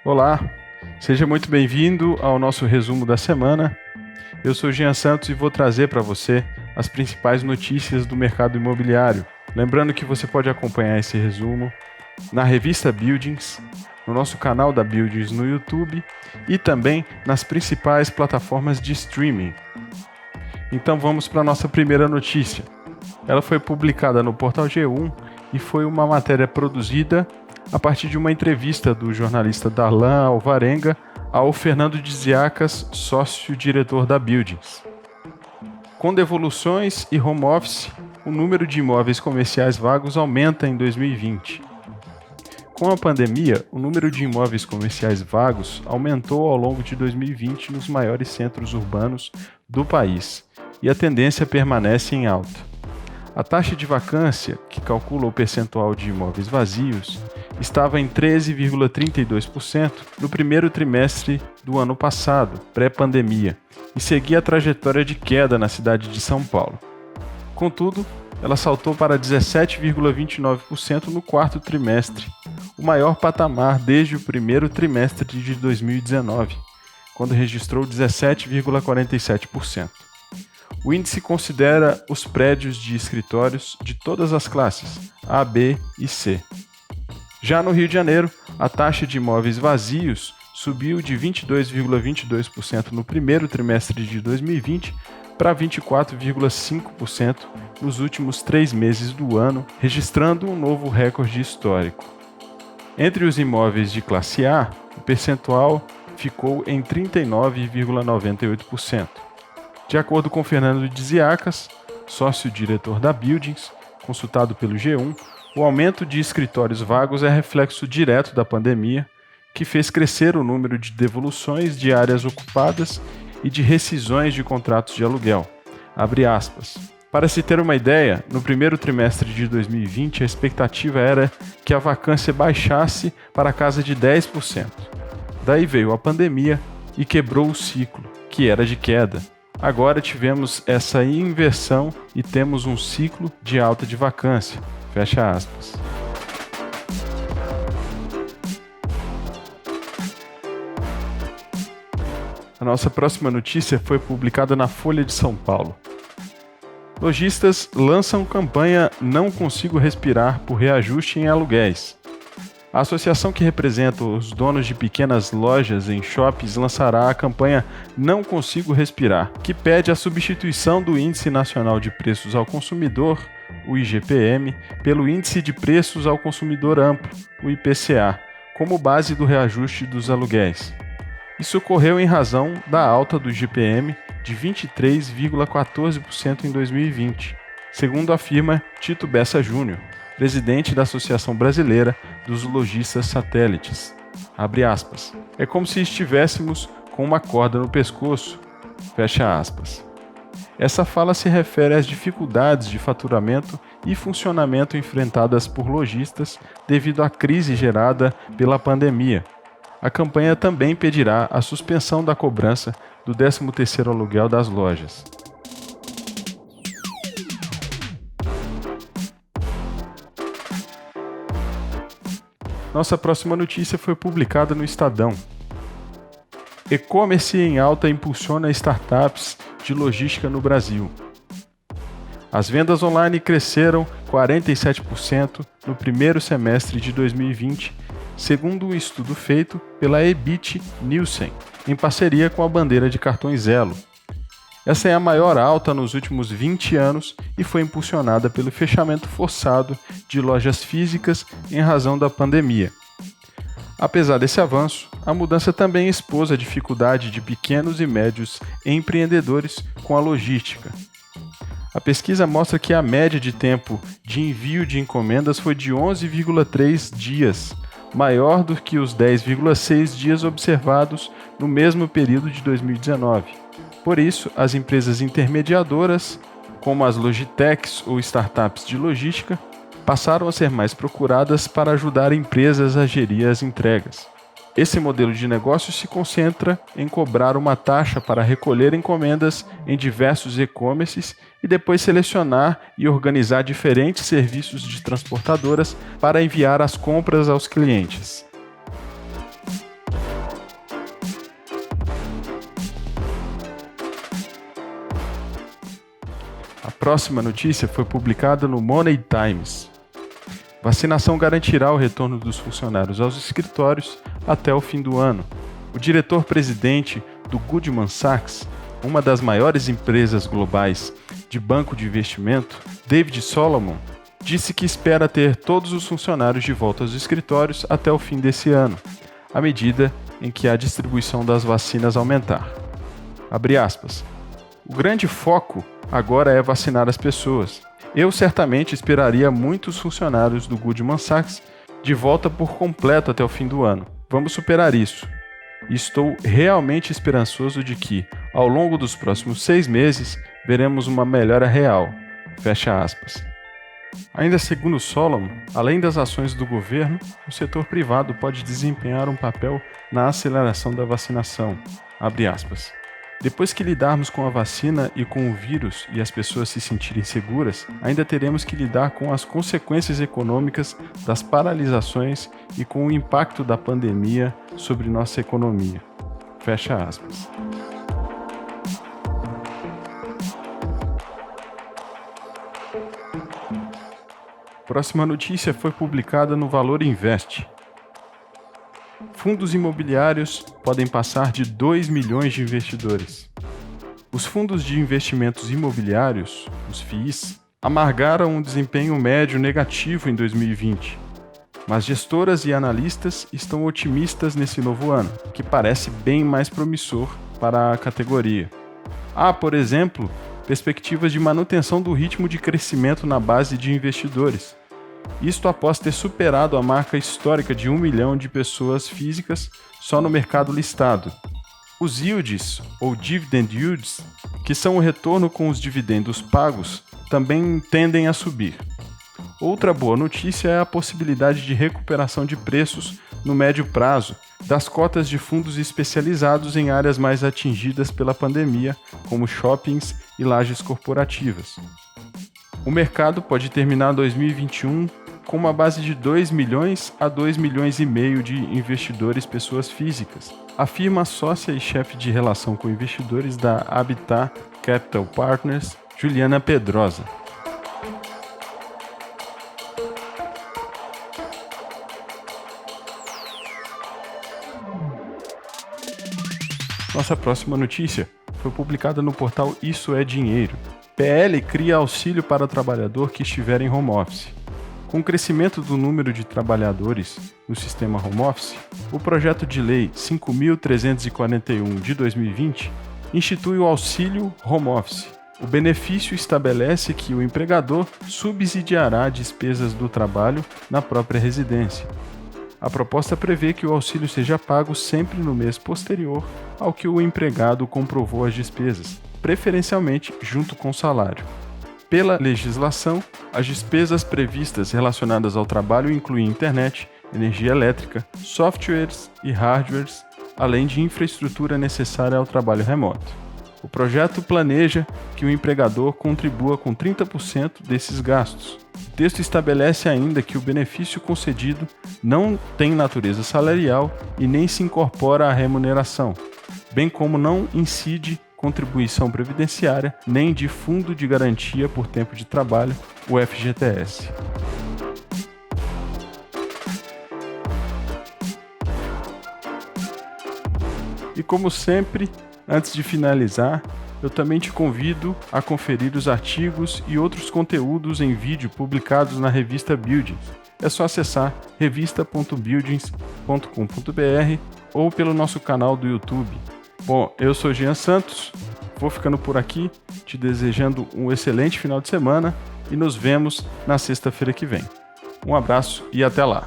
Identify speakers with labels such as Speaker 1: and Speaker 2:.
Speaker 1: Olá, seja muito bem-vindo ao nosso resumo da semana. Eu sou Jean Santos e vou trazer para você as principais notícias do mercado imobiliário. Lembrando que você pode acompanhar esse resumo na revista Buildings, no nosso canal da Buildings no YouTube e também nas principais plataformas de streaming. Então vamos para a nossa primeira notícia. Ela foi publicada no portal G1 e foi uma matéria produzida a partir de uma entrevista do jornalista Darlan Alvarenga ao Fernando Diziacas, sócio-diretor da Buildings. Com devoluções e home office, o número de imóveis comerciais vagos aumenta em 2020. Com a pandemia, o número de imóveis comerciais vagos aumentou ao longo de 2020 nos maiores centros urbanos do país, e a tendência permanece em alta. A taxa de vacância, que calcula o percentual de imóveis vazios, estava em 13,32% no primeiro trimestre do ano passado, pré-pandemia, e seguia a trajetória de queda na cidade de São Paulo. Contudo, ela saltou para 17,29% no quarto trimestre, o maior patamar desde o primeiro trimestre de 2019, quando registrou 17,47%. O índice considera os prédios de escritórios de todas as classes, A, B e C. Já no Rio de Janeiro, a taxa de imóveis vazios subiu de 22,22% no primeiro trimestre de 2020 para 24,5% nos últimos 3 meses do ano, registrando um novo recorde histórico. Entre os imóveis de classe A, o percentual ficou em 39,98%. De acordo com Fernando Diziacas, sócio-diretor da Buildings, consultado pelo G1, o aumento de escritórios vagos é reflexo direto da pandemia, que fez crescer o número de devoluções de áreas ocupadas e de rescisões de contratos de aluguel. Abre aspas. Para se ter uma ideia, no primeiro trimestre de 2020 a expectativa era que a vacância baixasse para a casa de 10%. Daí veio a pandemia e quebrou o ciclo, que era de queda. Agora tivemos essa inversão e temos um ciclo de alta de vacância. Fecha aspas. A nossa próxima notícia foi publicada na Folha de São Paulo. Lojistas lançam campanha Não Consigo Respirar por reajuste em aluguéis. A associação que representa os donos de pequenas lojas em shoppings lançará a campanha Não Consigo Respirar, que pede a substituição do Índice Nacional de Preços ao Consumidor, o IGPM, pelo Índice de Preços ao Consumidor Amplo, o IPCA, como base do reajuste dos aluguéis. Isso ocorreu em razão da alta do IGPM de 23,14% em 2020, segundo afirma Tito Bessa Júnior, presidente da Associação Brasileira dos Lojistas Satélites. Abre aspas. É como se estivéssemos com uma corda no pescoço. Fecha aspas. Essa fala se refere às dificuldades de faturamento e funcionamento enfrentadas por lojistas devido à crise gerada pela pandemia. A campanha também pedirá a suspensão da cobrança do 13º aluguel das lojas. Nossa próxima notícia foi publicada no Estadão. E-commerce em alta impulsiona startups de logística no Brasil. As vendas online cresceram 47% no primeiro semestre de 2020, segundo um estudo feito pela Ebit Nielsen, em parceria com a bandeira de cartões Elo. Essa é a maior alta nos últimos 20 anos e foi impulsionada pelo fechamento forçado de lojas físicas em razão da pandemia. Apesar desse avanço, a mudança também expôs a dificuldade de pequenos e médios empreendedores com a logística. A pesquisa mostra que a média de tempo de envio de encomendas foi de 11,3 dias, maior do que os 10,6 dias observados no mesmo período de 2019. Por isso, as empresas intermediadoras, como as logitechs ou startups de logística, passaram a ser mais procuradas para ajudar empresas a gerir as entregas. Esse modelo de negócio se concentra em cobrar uma taxa para recolher encomendas em diversos e-commerces e depois selecionar e organizar diferentes serviços de transportadoras para enviar as compras aos clientes. Próxima notícia foi publicada no Money Times. Vacinação garantirá o retorno dos funcionários aos escritórios até o fim do ano. O diretor-presidente do Goldman Sachs, uma das maiores empresas globais de banco de investimento, David Solomon, disse que espera ter todos os funcionários de volta aos escritórios até o fim desse ano, à medida em que a distribuição das vacinas aumentar. Abre aspas. O grande foco agora é vacinar as pessoas. Eu certamente esperaria muitos funcionários do Goldman Sachs de volta por completo até o fim do ano. Vamos superar isso. E estou realmente esperançoso de que, ao longo dos próximos 6 meses, veremos uma melhora real. Fecha aspas. Ainda segundo Solomon, além das ações do governo, o setor privado pode desempenhar um papel na aceleração da vacinação. Abre aspas. Depois que lidarmos com a vacina e com o vírus e as pessoas se sentirem seguras, ainda teremos que lidar com as consequências econômicas das paralisações e com o impacto da pandemia sobre nossa economia. Fecha aspas. Próxima notícia foi publicada no Valor Invest. Fundos imobiliários podem passar de 2 milhões de investidores. Os fundos de investimentos imobiliários, os FIIs, amargaram um desempenho médio negativo em 2020, mas gestoras e analistas estão otimistas nesse novo ano, que parece bem mais promissor para a categoria. Há, por exemplo, perspectivas de manutenção do ritmo de crescimento na base de investidores. Isto após ter superado a marca histórica de 1 milhão de pessoas físicas só no mercado listado. Os yields, ou dividend yields, que são o retorno com os dividendos pagos, também tendem a subir. Outra boa notícia é a possibilidade de recuperação de preços no médio prazo das cotas de fundos especializados em áreas mais atingidas pela pandemia, como shoppings e lajes corporativas. O mercado pode terminar 2021 com uma base de 2 milhões a 2 milhões e meio de investidores pessoas físicas, afirma a sócia e chefe de relação com investidores da Habitat Capital Partners, Juliana Pedrosa. Nossa próxima notícia foi publicada no portal Isso é Dinheiro. PL cria auxílio para o trabalhador que estiver em home office. Com o crescimento do número de trabalhadores no sistema home office, o projeto de lei 5.341 de 2020 institui o auxílio home office. O benefício estabelece que o empregador subsidiará despesas do trabalho na própria residência. A proposta prevê que o auxílio seja pago sempre no mês posterior ao que o empregado comprovou as despesas, preferencialmente junto com o salário. Pela legislação, as despesas previstas relacionadas ao trabalho incluem internet, energia elétrica, softwares e hardwares, além de infraestrutura necessária ao trabalho remoto. O projeto planeja que o empregador contribua com 30% desses gastos. O texto estabelece ainda que o benefício concedido não tem natureza salarial e nem se incorpora à remuneração, bem como não incide contribuição previdenciária, nem de Fundo de Garantia por Tempo de Trabalho, o FGTS. E como sempre, antes de finalizar, eu também te convido a conferir os artigos e outros conteúdos em vídeo publicados na revista Buildings. É só acessar revista.buildings.com.br ou pelo nosso canal do YouTube. Bom, eu sou Jean Santos, vou ficando por aqui, te desejando um excelente final de semana e nos vemos na sexta-feira que vem. Um abraço e até lá!